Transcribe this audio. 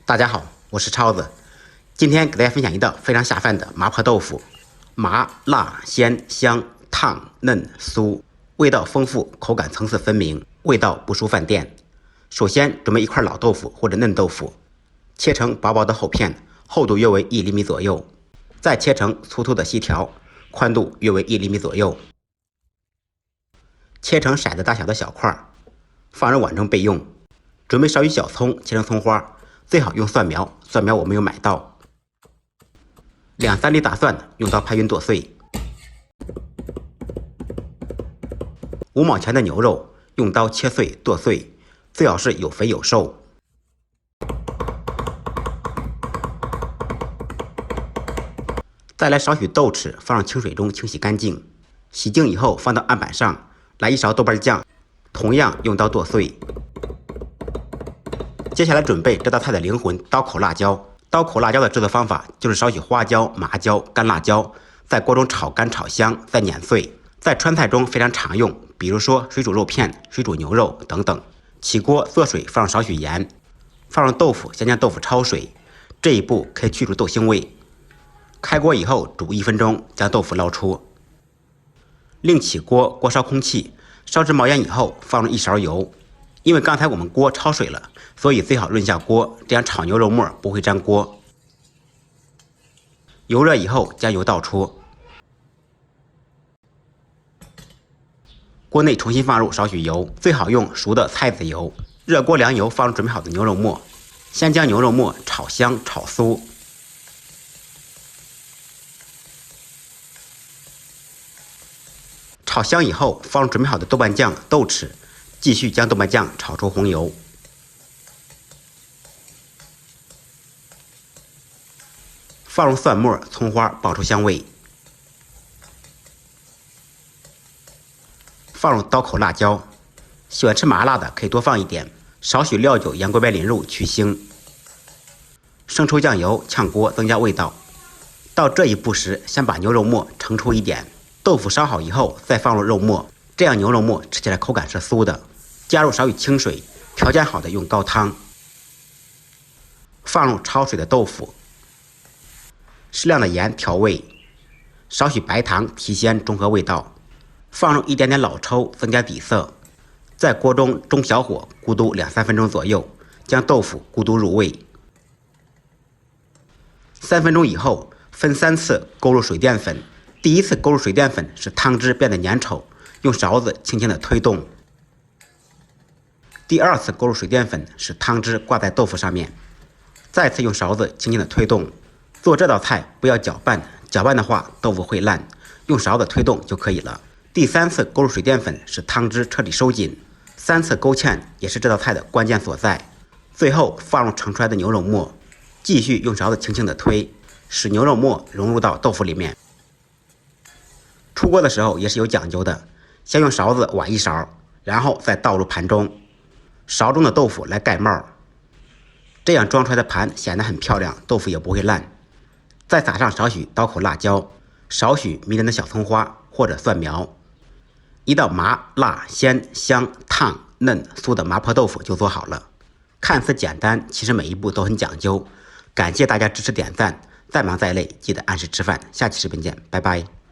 大家好，我是超子，今天给大家分享一道非常下饭的麻婆豆腐，麻辣鲜香烫嫩酥，味道丰富，口感层次分明，味道不输饭店。首先准备一块老豆腐或者嫩豆腐，切成薄薄的厚片，厚度约为1厘米左右，再切成粗粗的细条，宽度约为1厘米左右，切成骰子大小的小块，放入碗中备用。准备少许小葱，切成葱花，最好用蒜苗，蒜苗我没有买到。2-3粒大蒜，用刀拍匀剁碎。5毛钱的牛肉，用刀切碎剁碎，最好是有肥有瘦。再来少许豆豉，放入清水中清洗干净，洗净以后放到案板上，来1勺豆瓣酱，同样用刀剁碎。接下来准备这道菜的灵魂——刀口辣椒。刀口辣椒的制作方法就是少许花椒、麻椒、干辣椒，在锅中炒干炒香，再碾碎。在川菜中非常常用，比如说水煮肉片、水煮牛肉等等。起锅做水，放上少许盐，放入豆腐，先将豆腐焯水，这一步可以去除豆腥味。开锅以后煮1分钟，将豆腐捞出。另起锅，锅烧空气，烧至冒烟以后，放入1勺油。因为刚才我们锅焯水了，所以最好润下锅，这样炒牛肉末不会粘锅。油热以后，将油倒出，锅内重新放入少许油，最好用熟的菜籽油。热锅凉油，放入准备好的牛肉末，先将牛肉末炒香炒酥。炒香以后，放入准备好的豆瓣酱、豆豉。继续将豆瓣酱炒出红油，放入蒜末、葱花，爆出香味。放入刀口辣椒，喜欢吃麻辣的可以多放一点。少许料酒、洋桂白淋入去腥。生抽、酱油炝锅增加味道。到这一步时，先把牛肉末盛出一点，豆腐烧好以后再放入肉末，这样牛肉末吃起来口感是酥的。加入少许清水，调煎好的用高汤，放入焯水的豆腐，适量的盐调味，少许白糖提鲜中和味道，放入一点点老抽增加底色，在锅中中小火咕嘟2-3分钟左右，将豆腐咕嘟入味。3分钟以后，分3次勾入水淀粉。第1次勾入水淀粉使汤汁变得粘稠，用勺子轻轻地推动。第2次勾入水淀粉，使汤汁挂在豆腐上面，再次用勺子轻轻的推动。做这道菜不要搅拌，搅拌的话豆腐会烂，用勺子推动就可以了。第3次勾入水淀粉，使汤汁彻底收紧。3次勾芡也是这道菜的关键所在。最后放入盛出来的牛肉末，继续用勺子轻轻的推，使牛肉末融入到豆腐里面。出锅的时候也是有讲究的，先用勺子挖1勺，然后再倒入盘中。勺中的豆腐来盖帽，这样装出来的盘显得很漂亮，豆腐也不会烂。再撒上少许刀口辣椒，少许迷人的小葱花或者蒜苗，一道麻辣鲜香烫嫩酥的麻婆豆腐就做好了。看似简单，其实每一步都很讲究。感谢大家支持点赞，再忙再累记得按时吃饭。下期视频见，拜拜。